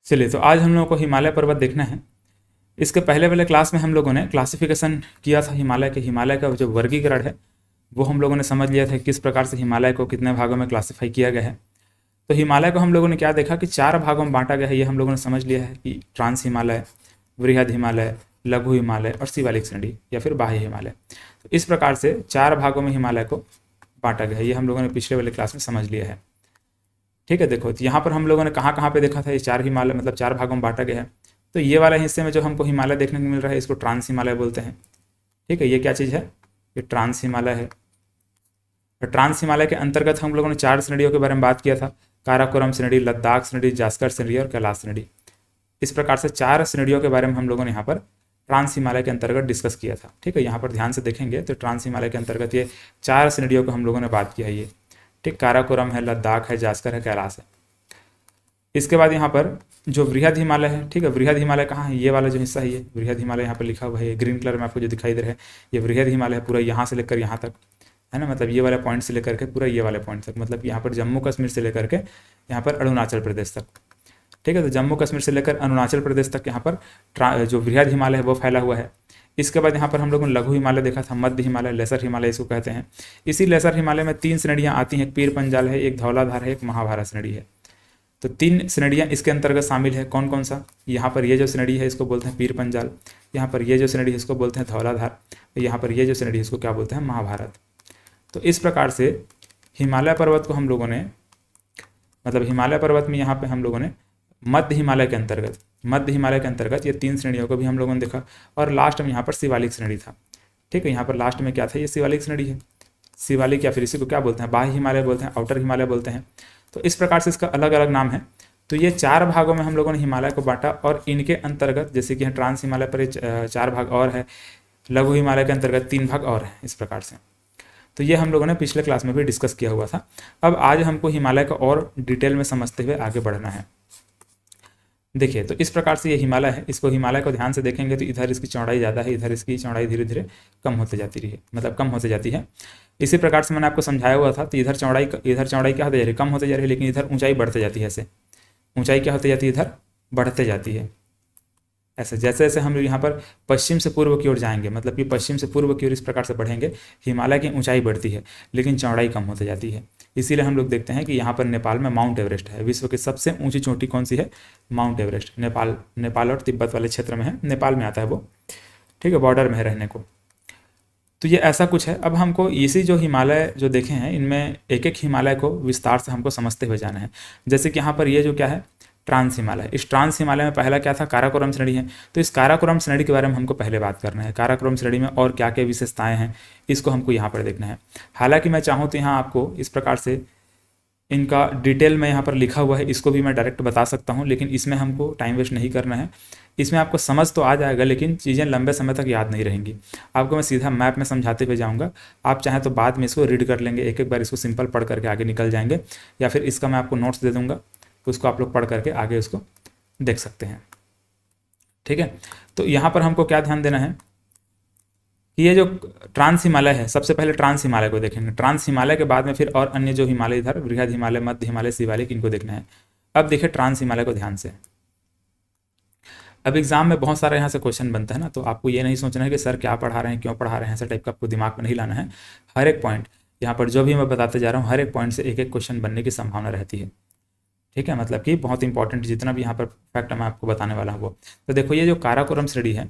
चलिए, तो आज हम लोगों को हिमालय पर्वत देखना है। इसके पहले वाले क्लास में हम लोगों ने क्लासिफिकेशन किया था हिमालय का जो वर्गीकरण है वो हम लोगों ने समझ लिया था किस प्रकार से हिमालय को कितने भागों में क्लासिफाई किया गया है। तो हिमालय को हम लोगों ने क्या देखा कि 4 भागों में बांटा गया है, ये हम लोगों ने समझ लिया है कि ट्रांस हिमालय, वृहद हिमालय, लघु हिमालय और शिवालिक श्रेणी या फिर बाह्य हिमालय। तो इस प्रकार से 4 भागों में हिमालय को बांटा गया है, ये हम लोगों ने पिछले वाले क्लास में समझ लिया है। ठीक है, देखो तो यहाँ पर हम लोगों ने कहाँ कहाँ पे देखा था, ये 4 हिमालय मतलब 4 भागों में बांटा गया है। तो ये वाला हिस्से में जो हमको हिमालय देखने को मिल रहा है इसको ट्रांस हिमालय बोलते हैं। ठीक है, ये क्या चीज़ है, ये ट्रांस हिमालय है। और ट्रांस हिमालय के अंतर्गत हम लोगों ने 4 श्रेणियों के बारे में बात किया था, काराकोरम श्रेणी, लद्दाख श्रेणी, जास्कर श्रेणी और कैलाश श्रेणी। इस प्रकार से 4 श्रेणियों के बारे में हम लोगों ने यहाँ पर ट्रांस हिमालय के अंतर्गत डिस्कस किया था। ठीक है, यहाँ पर ध्यान से देखेंगे तो ट्रांस हिमालय के अंतर्गत ये 4 श्रेणियों को हम लोगों ने बात किया है। ये ठीक, काराकोरम है, लद्दाख है, जास्कर है, कैलाश है। इसके बाद यहाँ पर जो वृहद हिमालय है, ठीक है, वृहद हिमालय कहाँ है, ये वाला जो हिस्सा है ये वृहद हिमालय यहाँ पर लिखा हुआ है, ग्रीन कलर में आपको जो दिखाई दे रहा है ये वृहद हिमालय है। पूरा यहाँ से लेकर यहाँ तक है ना, मतलब ये वाला पॉइंट से लेकर के पूरा ये वाले पॉइंट तक, मतलब यहाँ पर जम्मू कश्मीर से लेकर के यहाँ पर अरुणाचल प्रदेश तक। ठीक है, तो जम्मू कश्मीर से लेकर अरुणाचल प्रदेश तक यहाँ पर जो वृहद हिमालय है वो फैला हुआ है। इसके बाद यहाँ पर हम लोगों ने लघु हिमालय देखा था, मध्य हिमालय, लेसर हिमालय इसको कहते हैं। इसी लेसर हिमालय में 3 श्रेणियाँ आती हैं, एक पीर पंजाल है, एक धौलाधार है, एक महाभारत श्रेणी है। तो 3 श्रेणियाँ इसके अंतर्गत शामिल है। कौन कौन सा, यहाँ पर ये जो श्रेणी है इसको बोलते हैं पीर पंजाल, यहाँ पर ये जो श्रेणी है इसको बोलते हैं धौलाधार, यहाँ पर ये जो श्रेणी है इसको क्या बोलते हैं, महाभारत। तो इस प्रकार से हिमालय पर्वत को हम लोगों ने, मतलब हिमालय पर्वत में यहाँ पे हम लोगों ने मध्य हिमालय के अंतर्गत ये 3 श्रेणियों को भी हम लोगों ने देखा। और लास्ट में यहाँ पर शिवालिक श्रेणी था। ठीक है, यहाँ पर लास्ट में क्या था, ये शिवालिक श्रेणी है। शिवालिक या फिर इसी को क्या बोलते हैं, बाह्य हिमालय बोलते हैं, आउटर हिमालय बोलते हैं। तो इस प्रकार से इसका अलग अलग नाम है। तो ये 4 भागों में हम लोगों ने हिमालय को बांटा और इनके अंतर्गत जैसे कि ट्रांस हिमालय पर 4 भाग और है, लघु हिमालय के अंतर्गत 3 भाग और है, इस प्रकार से। तो ये हम लोगों ने पिछले क्लास में भी डिस्कस किया हुआ था। अब आज हमको हिमालय का और डिटेल में समझते हुए आगे बढ़ना है। देखिए, तो इस प्रकार से ये हिमालय है, इसको हिमालय को ध्यान से देखेंगे तो इधर इसकी चौड़ाई ज़्यादा है, इधर इसकी चौड़ाई धीरे धीरे कम होते जाती है। इसी प्रकार से मैंने आपको समझाया हुआ था, तो इधर चौड़ाई क्या होती जा रही है, कम होते जा रही है, लेकिन इधर ऊंचाई बढ़ते जाती है। ऐसे ऊंचाई क्या होती जाती है, इधर बढ़ते जाती है। ऐसे जैसे जैसे हम यहाँ पर पश्चिम से पूर्व की ओर जाएंगे, मतलब कि पश्चिम से पूर्व की ओर इस प्रकार से बढ़ेंगे, हिमालय की ऊंचाई बढ़ती है लेकिन चौड़ाई कम होती जाती है। इसीलिए हम लोग देखते हैं कि यहाँ पर नेपाल में माउंट एवरेस्ट है। विश्व की सबसे ऊंची चोटी कौन सी है, माउंट एवरेस्ट। नेपाल और तिब्बत वाले क्षेत्र में है, नेपाल में आता है वो। ठीक है, बॉर्डर में है रहने को। तो ये ऐसा कुछ है। अब हमको इसी जो हिमालय जो देखे हैं इनमें एक एक हिमालय को विस्तार से हमको समझते हुए जाना है। जैसे कि यहाँ पर ये जो क्या है, ट्रांस हिमालय। इस ट्रांस हिमालय में पहला क्या था, काराकोरम श्रेणी है। तो इस काराकोरम श्रेणी के बारे में हमको पहले बात करना है। काराकोरम श्रेणी में और क्या क्या विशेषताएं हैं इसको हमको यहाँ पर देखना है। हालांकि मैं चाहूँ तो यहाँ आपको इस प्रकार से इनका डिटेल में यहाँ पर लिखा हुआ है, इसको भी मैं डायरेक्ट बता सकता हूँ, लेकिन इसमें हमको टाइम वेस्ट नहीं करना है। इसमें आपको समझ तो आ जाएगा लेकिन चीज़ें लंबे समय तक याद नहीं रहेंगी। आपको मैं सीधा मैप में समझाते हुए जाऊँगा। आप चाहें तो बाद में इसको रीड कर लेंगे, एक एक बार इसको सिंपल पढ़ करके आगे निकल जाएंगे, या फिर इसका मैं आपको नोट्स दे दूँगा, उसको आप लोग पढ़ करके आगे उसको देख सकते हैं। ठीक है, तो यहाँ पर हमको क्या ध्यान देना है कि ये जो ट्रांस हिमालय है, सबसे पहले ट्रांस हिमालय को देखेंगे। ट्रांस हिमालय के बाद में फिर और अन्य जो हिमालय इधर वृहद हिमालय, मध्य हिमालय, शिवालिक, इनको देखना है। अब देखिए ट्रांस हिमालय को ध्यान से। अब एग्जाम में बहुत सारा यहाँ से क्वेश्चन बनता है ना, तो आपको ये नहीं सोचना है कि सर क्या पढ़ा रहे हैं, क्यों पढ़ा रहे हैं, ऐसा टाइप का आपको दिमाग में नहीं लाना है। हर एक पॉइंट यहाँ पर जो भी मैं बताते जा रहा हूँ, हर एक पॉइंट से एक एक क्वेश्चन बनने की संभावना रहती है। ठीक है, मतलब कि बहुत इंपॉर्टेंट जितना भी यहाँ पर फैक्ट मैं आपको बताने वाला हूँ वो। तो देखो ये जो काराकोरम श्रेणी है,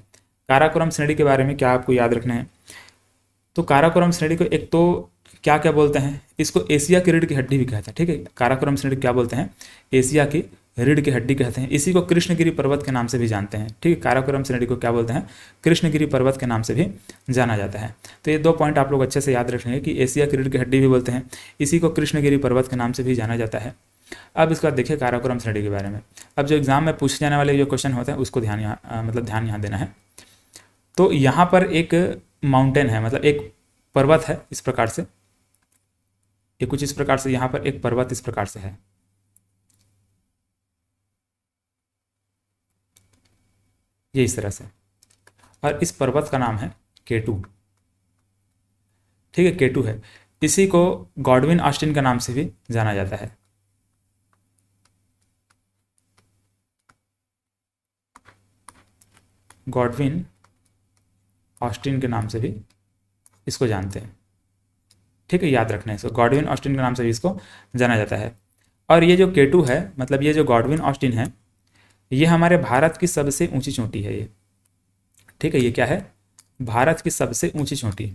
काराकोरम श्रेणी के बारे में क्या आपको याद रखना है। तो काराकोरम श्रेणी को एक तो क्या क्या बोलते हैं, इसको एशिया की रीढ़ की हड्डी भी कहते हैं। ठीक है, काराकोरम श्रेणी क्या बोलते हैं, एशिया की रीढ़ की हड्डी कहते हैं। इसी को कृष्णगिरी पर्वत के नाम से भी जानते हैं। ठीक है, काराकोरम श्रेणी को क्या बोलते हैं, कृष्णगिरी पर्वत के नाम से भी जाना जाता है। तो ये 2 पॉइंट आप लोग अच्छे से याद रखेंगे कि एशिया की रीढ़ की हड्डी भी बोलते हैं, इसी को कृष्णगिरी पर्वत के नाम से भी जाना जाता है। अब इसका देखिए काराकोरम श्रेणी के बारे में। अब जो एग्जाम में पूछे जाने वाले जो क्वेश्चन होते हैं उसको ध्यान यहाँ देना है। तो यहाँ पर एक माउंटेन है, मतलब एक पर्वत है इस प्रकार से, ये कुछ इस प्रकार से यहाँ पर एक पर्वत इस प्रकार से है। ये इस तरह से, और इस पर्वत का नाम है K2। ठीक है, K2 है। इसी को गॉडविन ऑस्टिन के नाम से भी जाना जाता है। गॉडविन ऑस्टिन के नाम से भी इसको जानते हैं। ठीक है, याद रखना है इसको, गॉडविन ऑस्टिन के नाम से भी इसको जाना जाता है। और ये जो K2 है, मतलब ये जो गॉडविन ऑस्टिन है, ये हमारे भारत की सबसे ऊंची चोटी है ये। ठीक है, ये क्या है? भारत की सबसे ऊंची चोटी।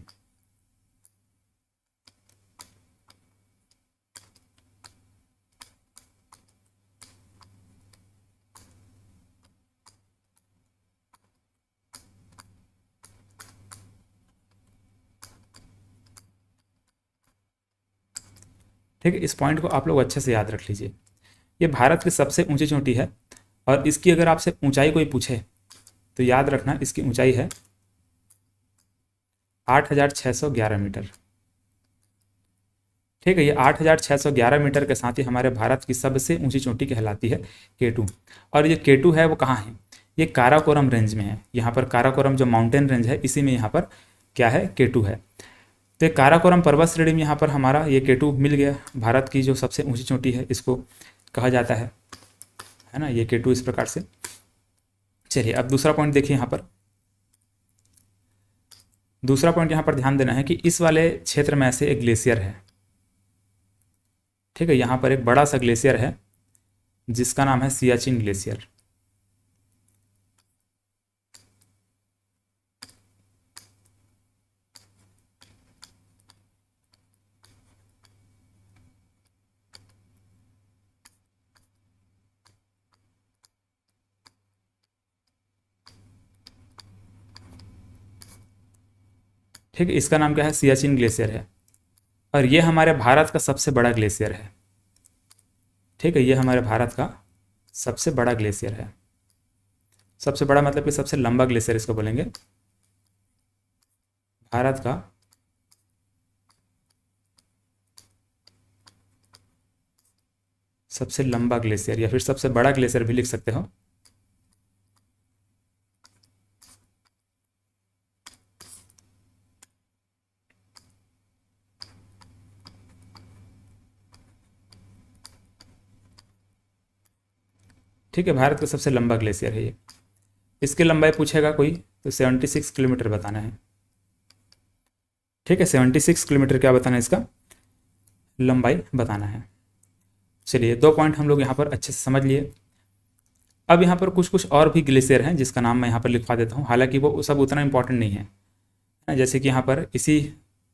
ठीक है, इस पॉइंट को आप लोग अच्छे से याद रख लीजिए। ये भारत की सबसे ऊंची चोटी है, और इसकी अगर आपसे ऊंचाई कोई पूछे तो याद रखना इसकी ऊंचाई है 8,611 मीटर। ठीक है, ये 8,611 मीटर के साथ ही हमारे भारत की सबसे ऊंची चोटी कहलाती है K2। और ये K2 है वो कहाँ है? ये काराकोरम रेंज में है। यहाँ पर काराकोरम जो माउंटेन रेंज है, इसी में यहाँ पर क्या है? K2 है। तो ये काराकोरम पर्वत श्रेणी में यहाँ पर हमारा ये K2 मिल गया। भारत की जो सबसे ऊंची चोटी है इसको कहा जाता है ना, ये K2 इस प्रकार से। चलिए अब दूसरा पॉइंट देखिए। यहाँ पर दूसरा पॉइंट यहाँ पर ध्यान देना है कि इस वाले क्षेत्र में ऐसे एक ग्लेशियर है। ठीक है, यहाँ पर एक बड़ा सा ग्लेशियर है जिसका नाम है सियाचिन ग्लेशियर। ठीक है, इसका नाम क्या है? सियाचिन ग्लेशियर है। और ये हमारे भारत का सबसे बड़ा ग्लेशियर है। ठीक है, ये हमारे भारत का सबसे बड़ा ग्लेशियर है। सबसे बड़ा मतलब कि सबसे लंबा ग्लेशियर इसको बोलेंगे। भारत का सबसे लंबा ग्लेशियर, या फिर सबसे बड़ा ग्लेशियर भी लिख सकते हो। ठीक है, भारत का सबसे लंबा ग्लेशियर है ये। इसकी लंबाई पूछेगा कोई तो 76 किलोमीटर बताना है। ठीक है, 76 किलोमीटर क्या बताना है? इसका लंबाई बताना है। चलिए, दो पॉइंट हम लोग यहाँ पर अच्छे से समझ लिए। अब यहाँ पर कुछ कुछ और भी ग्लेशियर हैं जिसका नाम मैं यहाँ पर लिखवा देता हूँ, हालांकि वो सब उतना इंपॉर्टेंट नहीं है। जैसे कि यहाँ पर इसी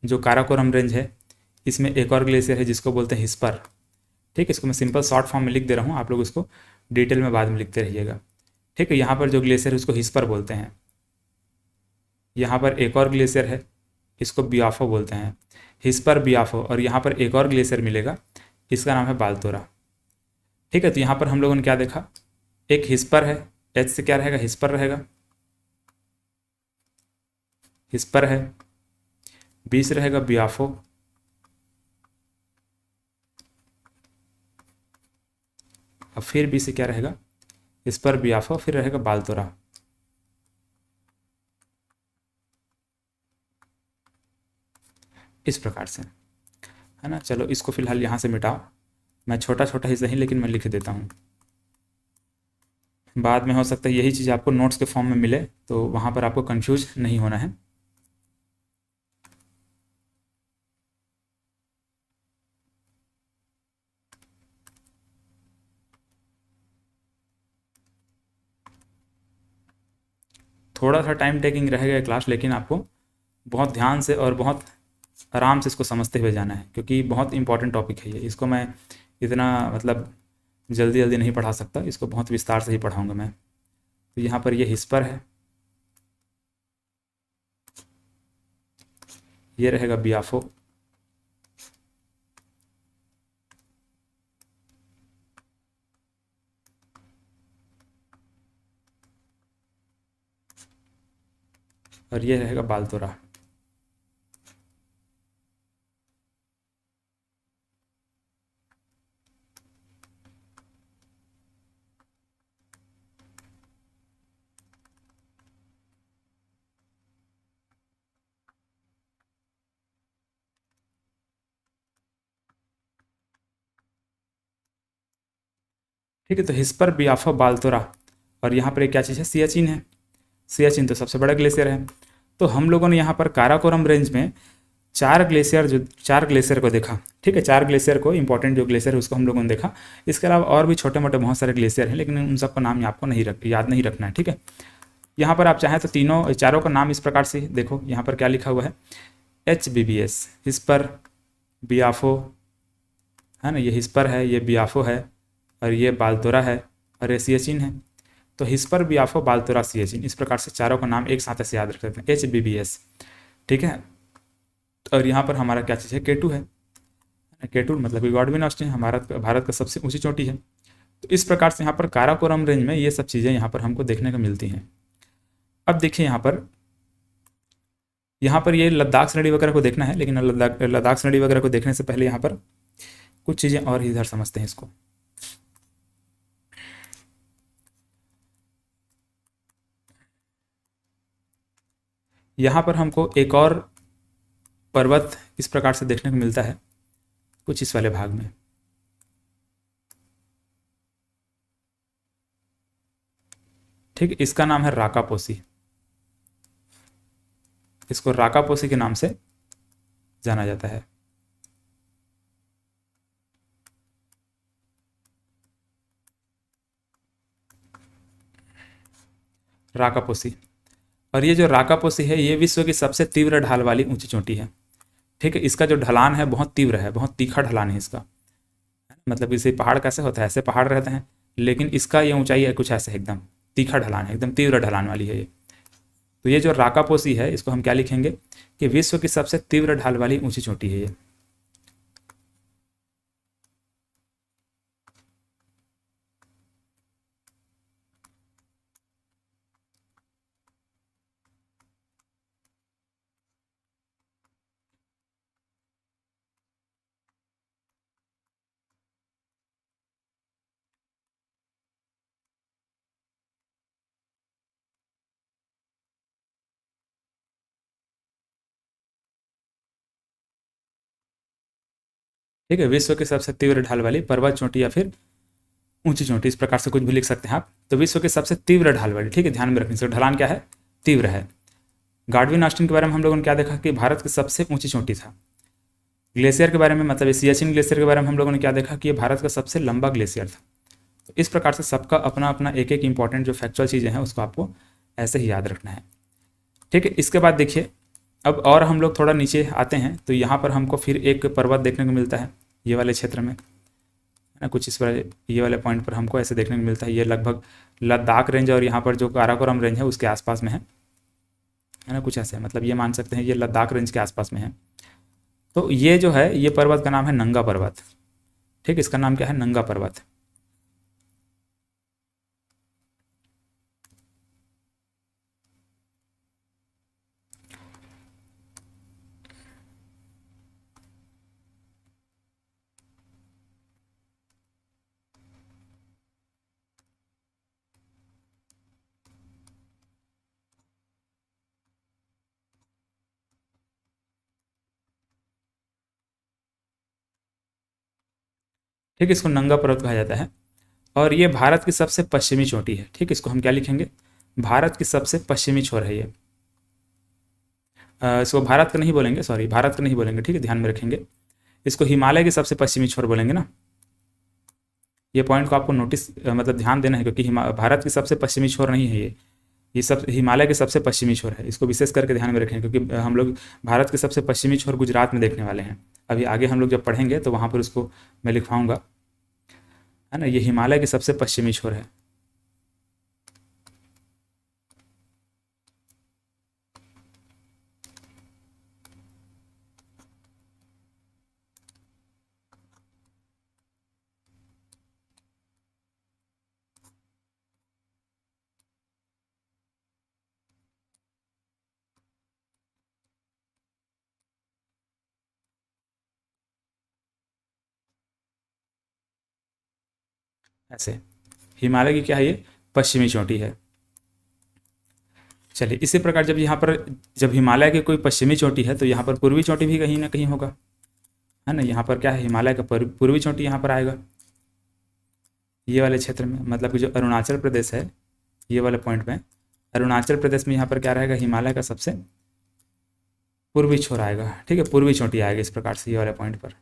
जो काराकोरम रेंज है, इसमें एक और ग्लेशियर है जिसको बोलते हैं हिस्पर। ठीक है, इसको मैं सिंपल शॉर्ट फॉर्म में लिख दे रहा हूँ, आप लोग इसको डिटेल में बाद में लिखते रहिएगा। ठीक है, यहाँ पर जो ग्लेशियर है उसको हिस्पर बोलते हैं। यहाँ पर एक और ग्लेशियर है, इसको बियाफो बोलते हैं, हिस्पर बियाफो। और यहाँ पर एक और ग्लेशियर मिलेगा, इसका नाम है बालतोरा। ठीक है, तो यहाँ पर हम लोगों ने क्या देखा? एक हिस्पर है, एच से क्या रहेगा? हिस्पर रहेगा, हिस्पर है। बी से रहेगा बियाफो, और फिर बी से क्या रहेगा? हिस्पर बियाफो, फिर रहेगा बालतोरा। इस प्रकार से, है ना। चलो इसको फिलहाल यहाँ से मिटाओ, मैं छोटा छोटा ही सही लेकिन मैं लिख देता हूँ। बाद में हो सकता है यही चीज़ आपको नोट्स के फॉर्म में मिले, तो वहाँ पर आपको कंफ्यूज नहीं होना है। थोड़ा सा टाइम टेकिंग रहेगा क्लास, लेकिन आपको बहुत ध्यान से और बहुत आराम से इसको समझते हुए जाना है, क्योंकि बहुत इंपॉर्टेंट टॉपिक है ये। इसको मैं इतना मतलब जल्दी जल्दी नहीं पढ़ा सकता, इसको बहुत विस्तार से ही पढ़ाऊँगा मैं। तो यहाँ पर ये हिस्पर है, ये रहेगा बियाफो, और ये रहेगा बालतोरा। ठीक है, तो हिस्पर बियाफो बालतोरा, और यहाँ पर एक क्या चीज़ है? सियाचिन है। सियाचिन तो सबसे बड़ा ग्लेशियर है। तो हम लोगों ने यहाँ पर काराकोरम रेंज में चार ग्लेशियर को देखा, ठीक है, 4 ग्लेशियर को, इंपॉर्टेंट जो ग्लेशियर है उसको हम लोगों ने देखा। इसके अलावा और भी छोटे मोटे बहुत सारे ग्लेशियर हैं, लेकिन उन सबका नाम आपको याद नहीं रखना है, ठीक है। यहाँ पर आप चाहें तो चारों का नाम इस प्रकार से देखो, यहाँ पर क्या लिखा हुआ है, HBBS, हिस्पर, बियाफो, है ना, ये हिस्पर है, ये बियाफो है, और ये बाल्तोरा है, और ये सियाचिन है। तो हिस्पर, बियाफो, बाल्तोरा, सियाचिन, इस प्रकार से चारों का नाम एक साथ ऐसे याद रख सकते हैं, HBBS, ठीक है। और यहाँ पर हमारा क्या चीज़ है, K2 है। K2 मतलब कि गॉडविन ऑस्टिन भारत का सबसे ऊंची चोटी है। तो इस प्रकार से यहाँ पर काराकोरम रेंज में ये सब चीज़ें यहाँ पर हमको देखने को मिलती हैं। अब देखिए यहाँ पर ये लद्दाख श्रेणी वगैरह को देखना है, लेकिन लद्दाख श्रेणी वगैरह को देखने से पहले यहाँ पर कुछ चीज़ें और इधर समझते हैं इसको। यहाँ पर हमको एक और पर्वत इस प्रकार से देखने को मिलता है, कुछ इस वाले भाग में, ठीक, इसका नाम है राकापोसी। इसको राकापोसी के नाम से जाना जाता है। राकापोसी, और ये जो राकापोसी है ये विश्व की सबसे तीव्र ढाल वाली ऊंची चोटी है, ठीक है। इसका जो ढलान है बहुत तीव्र है, बहुत तीखा ढलान है इसका, मतलब इसे पहाड़ कैसे होता है, ऐसे पहाड़ रहते हैं, लेकिन इसका ये ऊंचाई है कुछ ऐसे, एकदम तीखा ढलान है, एकदम तीव्र ढलान वाली है ये। तो ये जो राकापोसी है इसको हम क्या लिखेंगे कि विश्व की सबसे तीव्र ढाल वाली ऊंची चोटी है ये। ठीक है, विश्व की सबसे तीव्र ढाल वाली पर्वत चोटी या फिर ऊंची चोटी, इस प्रकार से कुछ भी लिख सकते हैं आप। तो विश्व की सबसे तीव्र ढाल वाली, ठीक है, ध्यान में रखने से ढलान क्या है, तीव्र है। गाडविन ऑस्टिन के बारे में हम लोगों ने क्या देखा कि भारत की सबसे ऊंची चोटी था। ग्लेशियर के बारे में, मतलब सियाचिन ग्लेशियर के बारे में हम लोगों ने क्या देखा कि ये भारत का सबसे लंबा ग्लेशियर था। तो इस प्रकार से सबका अपना अपना एक एक इंपॉर्टेंट जो फैक्चुअल चीज़ें हैं उसको आपको ऐसे ही याद रखना है, ठीक है। इसके बाद देखिए अब और हम लोग थोड़ा नीचे आते हैं तो यहाँ पर हमको फिर एक पर्वत देखने को मिलता है, ये वाले क्षेत्र में, है ना, कुछ इस पर, ये वाले पॉइंट पर हमको ऐसे देखने को मिलता है। ये लगभग लद्दाख रेंज और यहाँ पर जो काराकोरम रेंज है उसके आसपास में है ना, कुछ ऐसे, मतलब ये मान सकते हैं ये लद्दाख रेंज के आसपास में है। तो ये जो है ये पर्वत का नाम है नंगा पर्वत, ठीक, इसका नाम क्या है, नंगा पर्वत। ठीक, इसको नंगा पर्वत कहा जाता है और ये भारत की सबसे पश्चिमी चोटी है, ठीक, इसको हम क्या लिखेंगे, भारत की सबसे पश्चिमी छोर है ये। इसको भारत का नहीं बोलेंगे, सॉरी, भारत का नहीं बोलेंगे, ठीक है, ध्यान में रखेंगे। इसको हिमालय की सबसे पश्चिमी छोर बोलेंगे ना, ये पॉइंट को आपको नोटिस, मतलब ध्यान देना है, क्योंकि भारत की सबसे पश्चिमी छोर नहीं है ये सब हिमालय की सबसे पश्चिमी छोर है। इसको विशेष करके ध्यान में रखें, क्योंकि हम लोग भारत की सबसे पश्चिमी छोर गुजरात में देखने वाले हैं। अभी आगे हम लोग जब पढ़ेंगे तो वहाँ पर उसको मैं लिखवाऊँगा, है ना, ये हिमालय की सबसे पश्चिमी छोर है। ऐसे हिमालय की क्या है ये, पश्चिमी चोटी है। चलिए, इसी प्रकार जब यहाँ पर, जब हिमालय की कोई पश्चिमी चोटी है तो यहाँ पर पूर्वी चोटी भी कहीं ना कहीं होगा, है ना। यहाँ पर क्या है, हिमालय का पूर्वी चोटी यहाँ पर आएगा, ये वाले क्षेत्र में, मतलब कि जो अरुणाचल प्रदेश है ये वाले पॉइंट में अरुणाचल प्रदेश में यहाँ पर क्या रहेगा, हिमालय का सबसे पूर्वी छोर आएगा, ठीक है, पूर्वी चोटी आएगी इस प्रकार से ये वाले पॉइंट पर।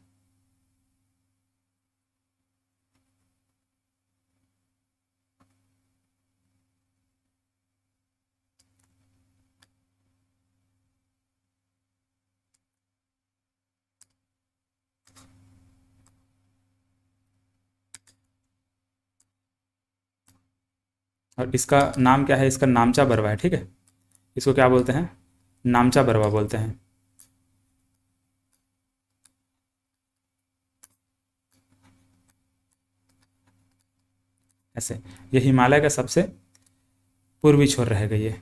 और इसका नाम क्या है, इसका नामचा बरवा है, ठीक है, इसको क्या बोलते हैं, नामचा बरवा बोलते हैं। ऐसे ये हिमालय का सबसे पूर्वी छोर रहेगा ये।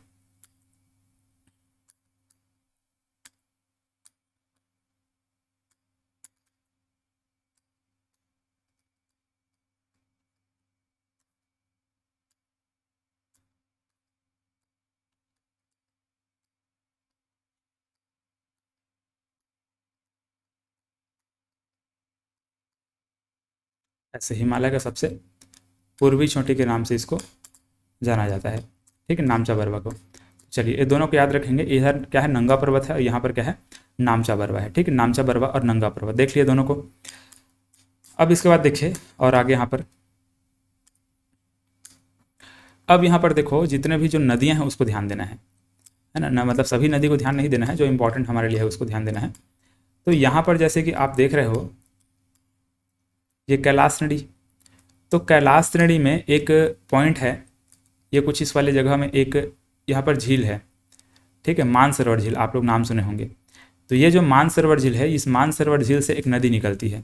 ऐसे हिमालय का सबसे पूर्वी चोटी के नाम से इसको जाना जाता है, ठीक है, नामचा बरवा को। चलिए ये दोनों को याद रखेंगे, इधर क्या है, नंगा पर्वत है और यहाँ पर क्या है, नामचा बरवा है, ठीक है, नामचा बरवा और नंगा पर्वत देख लिए दोनों को। अब इसके बाद देखिए और आगे यहाँ पर, अब यहाँ पर देखो जितने भी जो नदियाँ हैं उसको ध्यान देना है ना, मतलब सभी नदी को ध्यान नहीं देना है, जो इंपॉर्टेंट हमारे लिए है उसको ध्यान देना है। तो यहाँ पर जैसे कि आप देख रहे हो ये कैलाश नदी, तो कैलाश नदी में एक पॉइंट है, ये कुछ इस वाले जगह में एक यहाँ पर झील है, ठीक है, मानसरोवर झील, आप लोग नाम सुने होंगे। तो ये जो मानसरोवर झील है, इस मानसरोवर झील से एक नदी निकलती है,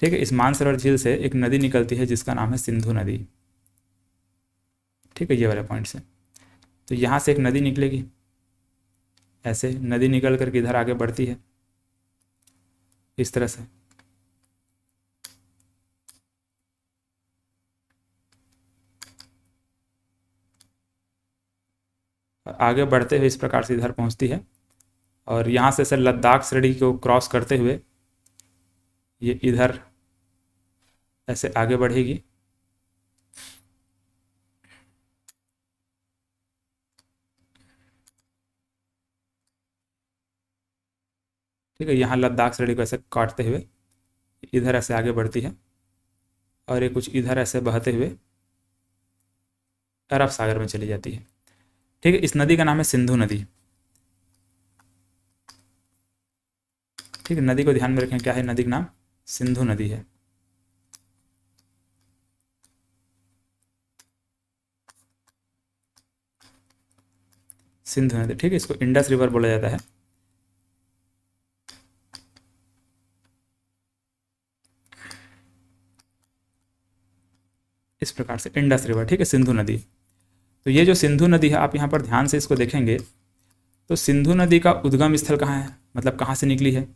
ठीक है, इस मानसरोवर झील से एक नदी निकलती है जिसका नाम है सिंधु नदी, ठीक है, ये वाले पॉइंट से। तो यहाँ से एक नदी निकलेगी, ऐसे नदी निकल कर इधर आगे बढ़ती है इस तरह से, आगे बढ़ते हुए इस प्रकार से इधर पहुंचती है और यहाँ से लद्दाख श्रेणी को क्रॉस करते हुए ये इधर ऐसे आगे बढ़ेगी, ठीक है, यहाँ लद्दाख श्रेणी को ऐसे काटते हुए इधर ऐसे आगे बढ़ती है और ये कुछ इधर ऐसे बहते हुए अरब सागर में चली जाती है, ठीक है। इस नदी का नाम है सिंधु नदी, ठीक है, नदी को ध्यान में रखें, क्या है नदी का नाम, सिंधु नदी है। सिंधु नदी, ठीक है, इसको इंडस रिवर बोला जाता है। इस प्रकार से इंडस रिवर, ठीक है, सिंधु नदी। तो ये जो सिंधु नदी है, आप यहाँ पर ध्यान से इसको देखेंगे तो सिंधु नदी का उद्गम स्थल कहाँ है, मतलब कहाँ से निकली है।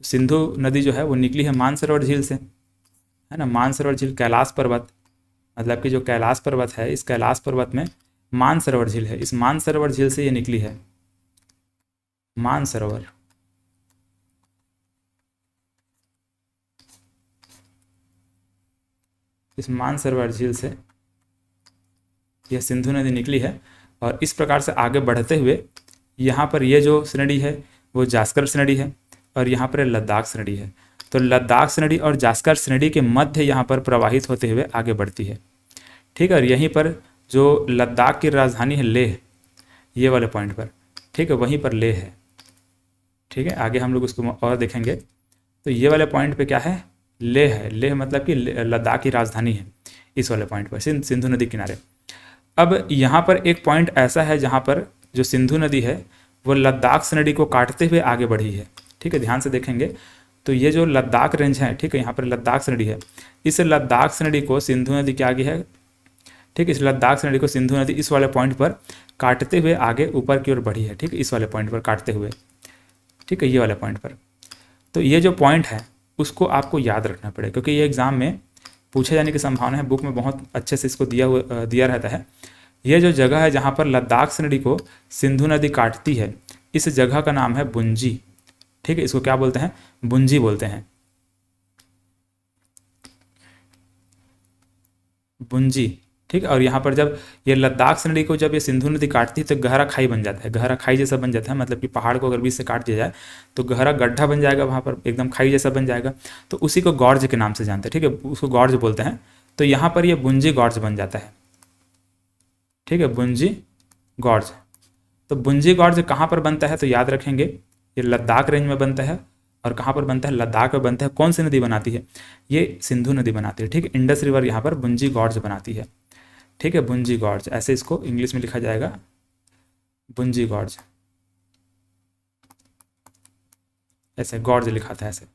सिंधु नदी जो है वो निकली है मानसरोवर झील से, है ना, मानसरोवर झील कैलाश पर्वत, मतलब कि जो कैलाश पर्वत है, इस कैलाश पर्वत में मानसरोवर झील है, इस मानसरोवर झील से ये निकली है, मानसरोवर। इस मानसरोवर झील से यह सिंधु नदी निकली है और इस प्रकार से आगे बढ़ते हुए यहाँ पर ये जो श्रेणी है वो जास्कर श्रेणी है और यहाँ पर लद्दाख श्रेणी है। तो लद्दाख श्रेणी और जास्कर श्रेणी के मध्य यहाँ पर प्रवाहित होते हुए आगे बढ़ती है, ठीक है, और यहीं पर जो लद्दाख की राजधानी है लेह, ये वाले पॉइंट पर, ठीक है, वहीं पर लेह है, ठीक है, आगे हम लोग उसको और देखेंगे। तो ये वाले पॉइंट पे क्या है, लेह है, लेह मतलब कि लद्दाख की राजधानी है इस वाले पॉइंट पर, सिंधु नदी किनारे। अब यहाँ पर एक पॉइंट ऐसा है जहाँ पर जो सिंधु नदी है वो लद्दाख नदी को काटते हुए आगे बढ़ी है, ठीक है, ध्यान से देखेंगे तो ये जो लद्दाख रेंज है, ठीक है, यहाँ पर लद्दाख नदी है, इस लद्दाख नदी को सिंधु नदी के आगे है, ठीक है, इस लद्दाख नदी को सिंधु नदी इस वाले पॉइंट पर काटते हुए आगे ऊपर की ओर बढ़ी है, ठीक है, इस वाले पॉइंट पर काटते हुए, ठीक है, ये वाले पॉइंट पर। तो ये जो पॉइंट है उसको आपको याद रखना पड़ेगा क्योंकि ये एग्जाम में पूछे जाने की संभावना है, बुक में बहुत अच्छे से इसको दिया रहता है। ये जो जगह है जहाँ पर लद्दाख नदी को सिंधु नदी काटती है, इस जगह का नाम है बुंजी, ठीक है, इसको क्या बोलते हैं, बुंजी बोलते हैं, बुंजी, ठीक है। और यहाँ पर जब ये लद्दाख से नदी को जब ये सिंधु नदी काटती है तो गहरा खाई बन जाता है, गहरा खाई जैसा बन जाता है, मतलब कि पहाड़ को अगर बीच से काट दिया जाए तो गहरा गड्ढा बन जाएगा, वहाँ पर एकदम खाई जैसा बन जाएगा, तो उसी को गॉर्ज के नाम से जानते हैं, ठीक है, उसको गॉर्ज बोलते हैं। तो यहाँ पर ये बुंजी गॉर्ज बन जाता है, ठीक है, बुंजी गॉर्ज। तो बुंजी गॉर्ज कहाँ पर बनता है तो याद रखेंगे ये लद्दाख रेंज में बनता है। और कहाँ पर बनता है, लद्दाख में बनता है। कौन सी नदी बनाती है, ये सिंधु नदी बनाती है, ठीक है। इंडस रिवर यहाँ पर बुंजी गॉर्ज बनाती है, ठीक है, बुंजी गॉर्ज, ऐसे इसको इंग्लिश में लिखा जाएगा, बुंजी गॉर्ज, ऐसे गॉर्ज लिखा था ऐसे,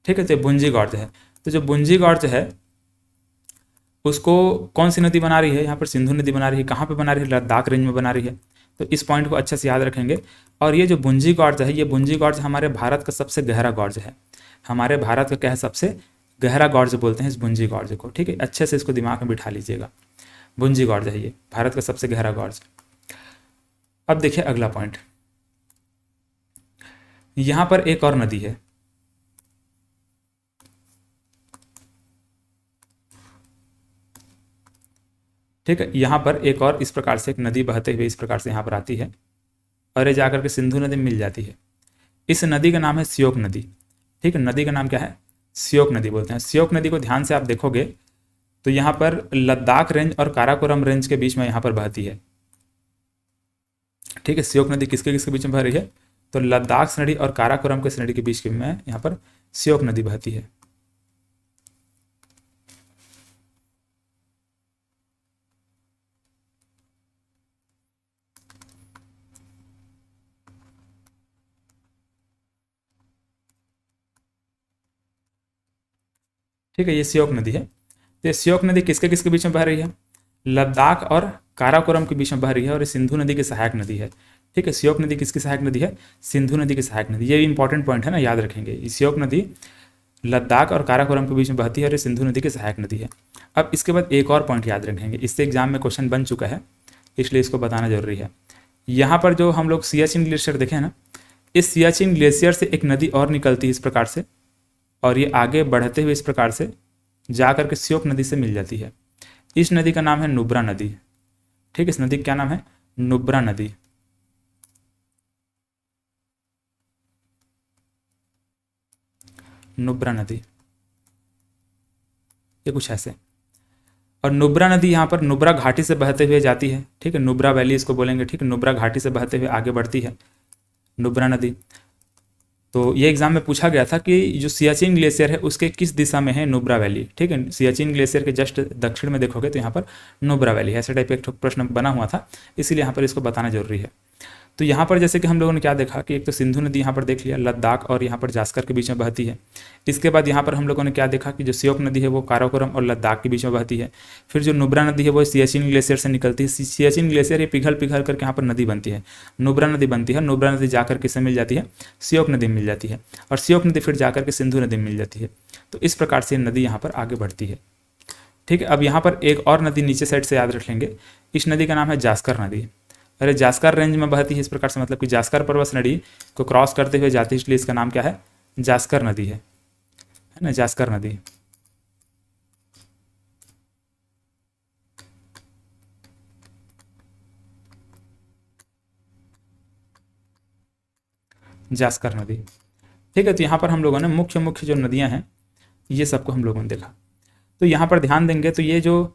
ठीक है। तो बुंजी गॉर्ज है। तो जो बुंजी गॉर्ज है उसको कौन सी नदी बना रही है, यहाँ पर सिंधु नदी बना रही है। कहाँ पे बना रही है, लद्दाख रेंज में बना रही है। तो इस पॉइंट को अच्छे से याद रखेंगे। और ये जो बुंजी गॉर्ज है, ये बुंजी गॉर्ज हमारे भारत का सबसे गहरा गॉर्ज है, हमारे भारत का क्या है, सबसे गहरा गॉर्ज बोलते हैं इस बुंजी गॉर्ज को, ठीक है। अच्छे से इसको दिमाग में बिठा लीजिएगा, बुंजी गॉर्ज है ये भारत का सबसे गहरा गॉर्ज। अब देखिए अगला पॉइंट, यहाँ पर एक और नदी है, ठीक है। यहाँ पर एक और इस प्रकार से एक नदी बहते हुए इस प्रकार से यहाँ पर आती है और ये जाकर के सिंधु नदी में मिल जाती है। इस नदी का नाम है श्योक नदी, ठीक है। नदी का नाम क्या है, श्योक नदी बोलते हैं। श्योक नदी को ध्यान से आप देखोगे तो यहाँ पर लद्दाख रेंज और काराकोरम रेंज के बीच में यहाँ पर बहती है, ठीक है। श्योक नदी किसके किसके बीच में बह रही है, तो लद्दाख से नदी और काराकोरम के नदी के बीच में यहाँ पर श्योक नदी बहती है। ठीक है, ये श्योक नदी है। तो ये श्योक नदी किसके किसके बीच में बह रही है, लद्दाख और काराकोरम के बीच में बह रही है और ये सिंधु नदी की सहायक नदी है, ठीक है। श्योक नदी किसकी सहायक नदी है, सिंधु नदी की सहायक नदी। ये भी इंपॉर्टेंट पॉइंट है ना, याद रखेंगे। ये श्योक नदी लद्दाख और काराकोरम के बीच में बहती है और ये सिंधु नदी की सहायक नदी है। अब इसके बाद एक और पॉइंट याद रखेंगे, इससे एग्जाम में क्वेश्चन बन चुका है इसलिए इसको बताना जरूरी है। यहाँ पर जो हम लोग सियाचिन ग्लेशियर देखें ना, इस सियाचिन ग्लेशियर से एक नदी और निकलती है इस प्रकार से, और ये आगे बढ़ते हुए इस प्रकार से जा करके श्योक नदी से मिल जाती है। इस नदी का नाम है नुब्रा नदी, ठीक है। इस नदी का क्या नाम है, नुब्रा नदी। नुब्रा नदी ये कुछ ऐसे। और नुब्रा नदी यहाँ पर नुब्रा घाटी से बहते हुए जाती है, ठीक है। नुब्रा वैली इसको बोलेंगे, ठीक है। नुब्रा घाटी से बहते हुए आगे बढ़ती है नुब्रा नदी। तो ये एग्जाम में पूछा गया था कि जो सियाचिन ग्लेशियर है उसके किस दिशा में है नुब्रा वैली, ठीक है। सियाचिन ग्लेशियर के जस्ट दक्षिण में देखोगे तो यहाँ पर नुब्रा वैली है, ऐसे टाइप एक प्रश्न बना हुआ था, इसीलिए यहाँ पर इसको बताना जरूरी है। तो यहाँ पर जैसे कि हम लोगों ने क्या देखा कि एक तो सिंधु नदी यहाँ पर देख लिया, लद्दाख और यहाँ पर जास्कर के बीच में बहती है। इसके बाद यहाँ पर हम लोगों ने क्या देखा कि जो श्योक नदी है वो काराकोरम और लद्दाख के बीच में बहती है। फिर जो नुब्रा नदी है वो सियाचिन ग्लेशियर से निकलती है। सियाचिन ग्लेशियर ये पिघल पिघल करके यहाँ पर नदी बनती है, नुब्रा नदी बनती है। नुब्रा नदी जाकर किससे मिल जाती है, श्योक नदी मिल जाती है, और श्योक नदी फिर जाकर के सिंधु नदी मिल जाती है। तो इस प्रकार से नदी यहाँ पर आगे बढ़ती है, ठीक है। अब यहाँ पर एक और नदी नीचे साइड से याद रख लेंगे, इस नदी का नाम है जास्कर नदी। अरे जास्कर रेंज में बहती है इस प्रकार से, मतलब कि जास्कर पर्वत नदी को क्रॉस करते हुए जाती है, इसलिए इसका नाम क्या है, जास्कर नदी है ना, जास्कर नदी। जास्कर नदी, ठीक है। तो यहाँ पर हम लोगों ने मुख्य मुख्य जो नदियाँ हैं ये सबको हम लोगों ने देखा। तो यहाँ पर ध्यान देंगे तो ये जो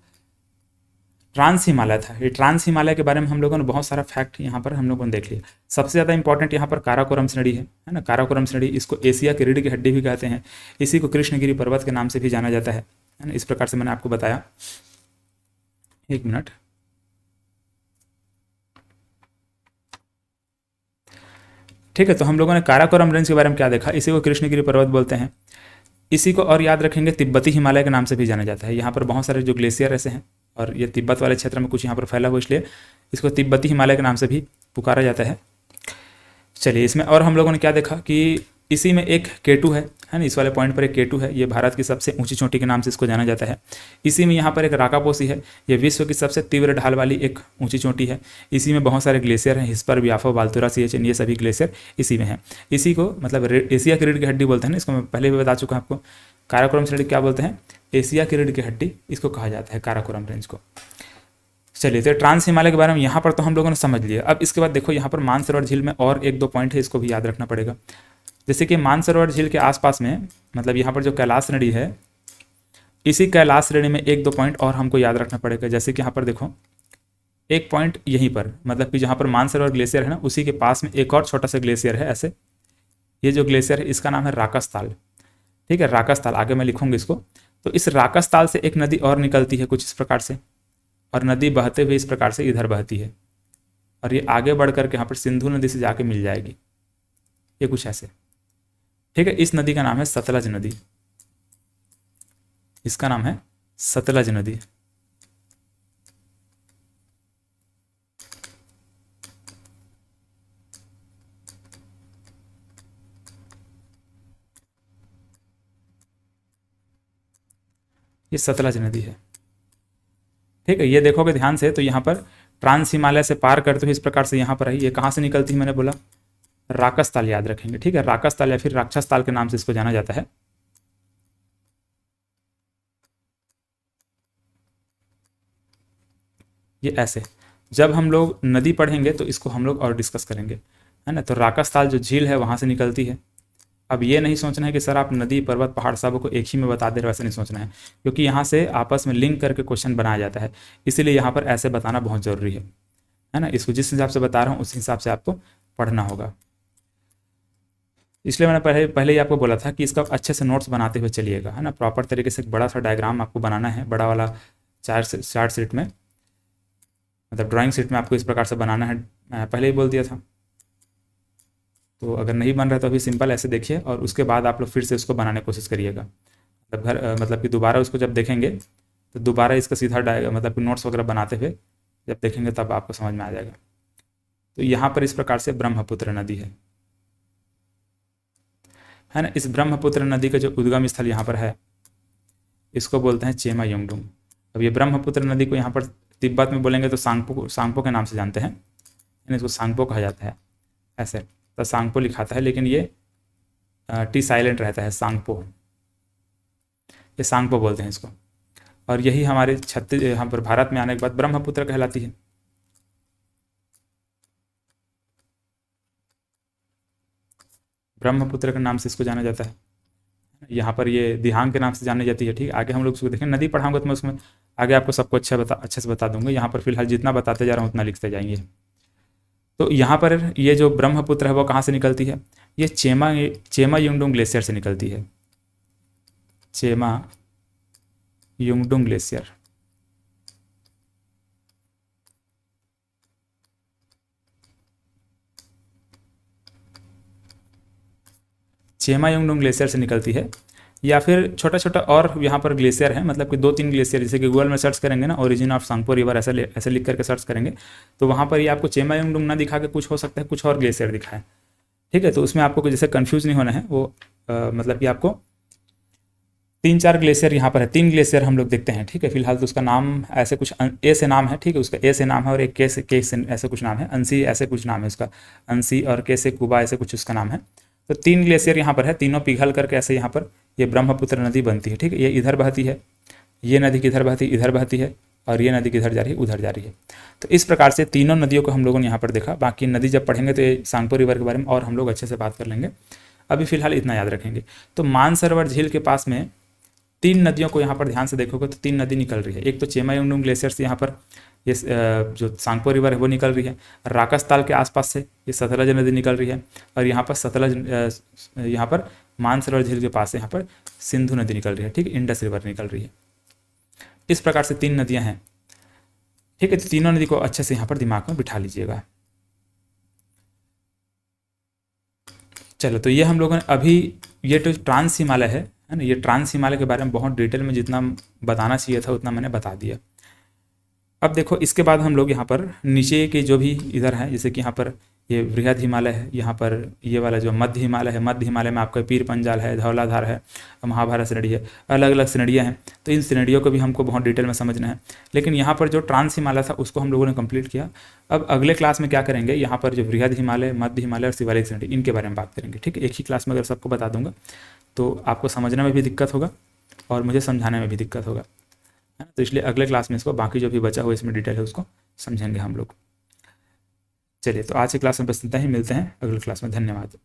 ट्रांस हिमालय था, ये ट्रांस हिमालय के बारे में हम लोगों ने बहुत सारा फैक्ट यहाँ पर हम लोगों ने देख लिया। सबसे ज़्यादा इंपॉर्टेंट यहाँ पर काराकोरम नदी है ना। काराकोरम नदी, इसको एशिया की रीढ़ की हड्डी भी कहते हैं, इसी को कृष्णगिरी पर्वत के नाम से भी जाना जाता है ना। इस प्रकार से मैंने आपको बताया। एक मिनट, ठीक है। तो हम लोगों ने काराकोरम रेंज के बारे में क्या देखा, इसी को कृष्णगिरी पर्वत बोलते हैं। इसी को और याद रखेंगे तिब्बती हिमालय के नाम से भी जाना जाता है। यहाँ पर बहुत सारे जो ग्लेशियर ऐसे हैं और ये तिब्बत वाले क्षेत्र में कुछ यहाँ पर फैला हुआ, इसलिए इसको तिब्बती हिमालय के नाम से भी पुकारा जाता है। चलिए, इसमें और हम लोगों ने क्या देखा कि इसी में एक केटू है ना, इस वाले पॉइंट पर एक केटू है, ये भारत की सबसे ऊंची चोटी के नाम से इसको जाना जाता है। इसी में यहाँ पर एक राकापोसी है, ये विश्व की सबसे तीव्र ढाल वाली एक ऊंची चोटी है। इसी में बहुत सारे ग्लेशियर हैं, हिस्पर, ब्याफो, बाल्तोरा, सियाचिन, ये सभी ग्लेशियर इसी में हैं। इसी को मतलब एशिया की रीढ़ की हड्डी बोलते हैं ना, इसको मैं पहले भी बता चुका हूँ आपको। काराकोरम नदी क्या बोलते हैं, एशिया की रीढ़ की हड्डी इसको कहा जाता है, काराकोरम रेंज को। चलिए, तो ट्रांस हिमालय के बारे में यहाँ पर तो हम लोगों ने समझ लिया। अब इसके बाद देखो यहाँ पर मानसरोवर झील में और एक दो पॉइंट है, इसको भी याद रखना पड़ेगा। जैसे कि मानसरोवर झील के आसपास में, मतलब यहाँ पर जो कैलाश नदी है, इसी कैलाश श्रेणी में एक दो पॉइंट और हमको याद रखना पड़ेगा। जैसे कि यहाँ पर देखो एक पॉइंट यहीं पर, मतलब कि जहाँ पर मानसरोवर ग्लेशियर है ना, उसी के पास में एक और छोटा सा ग्लेशियर है ऐसे। ये जो ग्लेशियर है इसका नाम है राकसताल, ठीक है, राकसताल, आगे मैं लिखूंगा इसको। तो इस राकसताल से एक नदी और निकलती है कुछ इस प्रकार से, और नदी बहते हुए इस प्रकार से इधर बहती है, और ये आगे बढ़ करके यहाँ पर सिंधु नदी से जाके मिल जाएगी, ये कुछ ऐसे, ठीक है। इस नदी का नाम है सतलज नदी, इसका नाम है सतलज नदी। ये सतलज नदी है, ठीक है। ये देखोगे ध्यान से तो यहाँ पर ट्रांस हिमालय से पार करते हुए इस प्रकार से यहाँ पर है। ये कहाँ से निकलती है, मैंने बोला राकसताल, याद रखेंगे, ठीक है। राकसताल या फिर राक्षस ताल के नाम से इसको जाना जाता है। ये ऐसे, जब हम लोग नदी पढ़ेंगे तो इसको हम लोग और डिस्कस करेंगे, है ना। तो राकसताल जो झील है वहाँ से निकलती है। अब ये नहीं सोचना है कि सर आप नदी पर्वत पहाड़ सब को एक ही में बता दे रहे, वैसे नहीं सोचना है, क्योंकि यहाँ से आपस में लिंक करके क्वेश्चन बनाया जाता है, इसीलिए यहाँ पर ऐसे बताना बहुत ज़रूरी है ना। इसको जिस हिसाब से बता रहा हूँ उस हिसाब से आपको पढ़ना होगा। इसलिए मैंने पहले ही आपको बोला था कि इसका अच्छे से नोट्स बनाते हुए चलिएगा, है ना। प्रॉपर तरीके से एक बड़ा सा डायग्राम आपको बनाना है, बड़ा वाला चार्ट शीट में, मतलब ड्राइंग शीट में आपको इस प्रकार से बनाना है। मैं पहले ही बोल दिया था, तो अगर नहीं बन रहा तो अभी सिंपल ऐसे देखिए, और उसके बाद आप लोग फिर से उसको बनाने की कोशिश करिएगा। मतलब कि दोबारा उसको जब देखेंगे तो दोबारा इसका सीधा मतलब कि नोट्स वगैरह बनाते हुए जब देखेंगे तब आपको समझ में आ जाएगा। तो यहाँ पर इस प्रकार से ब्रह्मपुत्र नदी है ना। इस ब्रह्मपुत्र नदी का जो उद्गम स्थल यहाँ पर है इसको बोलते हैं चेमा युंगडुंग। अब ये ब्रह्मपुत्र नदी को यहाँ पर तिब्बत में बोलेंगे तो सांगपो के नाम से जानते हैं, यानी इसको सांगपो कहा जाता है ऐसे, तो सांगपो लिखाता है, लेकिन ये टी साइलेंट रहता है, सांगपो, ये सांगपो बोलते हैं इसको। और यही हमारे यहाँ पर भारत में आने के बाद ब्रह्मपुत्र कहलाती है। ब्रह्मपुत्र के नाम से इसको जाना जाता है। यहाँ पर ये दिहांग के नाम से जानी जाती है, ठीक है। आगे हम लोग उसको देखें, नदी पढ़ाऊंगा तो मैं उसमें आगे आपको सबको अच्छे से बता दूंगा। यहाँ पर फिलहाल जितना बताते जा रहा हूँ उतना लिखते जाएंगे। तो यहाँ पर ये जो ब्रह्मपुत्र है वो कहाँ से निकलती है, ये चेमा युंगडुंग ग्लेशियर से निकलती है, चेमा युंगडुंग ग्लेशियर। चेमा युंगडुंग ग्लेशियर से निकलती है, या फिर छोटा छोटा और यहाँ पर ग्लेशियर है, मतलब कि 2-3 ग्लेशियर, जैसे कि गूगल में सर्च करेंगे ना, ओरिजिन ऑफ सांगपो रिवर ऐसे लिख करके सर्च करेंगे तो वहाँ पर ये आपको चेमा युंगडुंग ना दिखा के कुछ हो सकता है कुछ और ग्लेशियर दिखाए, ठीक है। तो उसमें आपको जैसे कन्फ्यूज नहीं होना है, वो मतलब कि आपको 3-4 ग्लेशियर यहाँ पर है, 3 ग्लेशियर हम लोग देखते हैं, ठीक है। फिलहाल तो उसका नाम ऐसे कुछ ए से नाम है, ठीक है, उसका ए से नाम है, और एक के से ऐसे कुछ नाम है, अंसी ऐसे कुछ नाम है उसका, अंसी, और के से कुबा ऐसे कुछ उसका नाम है। तो 3 ग्लेशियर यहाँ पर है, तीनों पिघल करके ऐसे यहाँ पर ये ब्रह्मपुत्र नदी बनती है, ठीक है। ये इधर बहती है, ये नदी किधर बहती है, इधर बहती है, और ये नदी किधर जा रही है, उधर जा रही है। तो इस प्रकार से तीनों नदियों को हम लोगों ने यहाँ पर देखा। बाकी नदी जब पढ़ेंगे तो ये सांगपो रिवर के बारे में और हम लोग अच्छे से बात कर लेंगे, अभी फिलहाल इतना याद रखेंगे। तो मानसरोवर झील के पास में 3 नदियों को यहाँ पर ध्यान से देखोगे तो 3 नदी निकल रही है। एक तो चेमा युंगडुंग ग्लेशियर से यहाँ पर ये जो सांगपो रिवर है वो निकल रही है, राकसताल के आसपास से ये सतलज नदी निकल रही है, और यहाँ पर यहाँ पर मानसरोवर झील के पास से यहाँ पर सिंधु नदी निकल रही है, ठीक है, इंडस रिवर निकल रही है। इस प्रकार से 3 नदियाँ हैं, ठीक है। तो तीनों नदी को अच्छे से यहाँ पर दिमाग में बिठा लीजिएगा। चलो, तो ये हम लोगों ने अभी ये तो ट्रांस हिमालय है ना, ये ट्रांस हिमालय के बारे में बहुत डिटेल में जितना बताना चाहिए था उतना मैंने बता दिया। अब देखो इसके बाद हम लोग यहाँ पर नीचे के जो भी इधर है, जैसे कि यहाँ पर ये बृहद हिमालय है, यहाँ पर ये वाला जो मध्य हिमालय है, मध्य हिमालय में आपका पीर पंजाल है, धौलाधार है, महाभारत श्रेणी है, अलग अलग श्रेणियाँ हैं। तो इन श्रेणियों को भी हमको बहुत डिटेल में समझना है। लेकिन यहाँ पर जो ट्रांस हिमालय था उसको हम लोगों ने कंप्लीट किया। अब अगले क्लास में क्या करेंगे, यहाँ पर जो बृहद हिमालय, मध्य हिमालय और शिवालिक श्रेणी, इनके बारे में बात करेंगे, ठीक है। एक ही क्लास में अगर सबको बता दूंगा तो आपको समझने में भी दिक्कत होगा और मुझे समझाने में भी दिक्कत होगा, है ना। तो इसलिए अगले क्लास में इसको बाकी जो भी बचा हुआ इसमें डिटेल है उसको समझेंगे हम लोग। चलिए, तो आज की क्लास में बस इतना ही, मिलते हैं अगले क्लास में। धन्यवाद।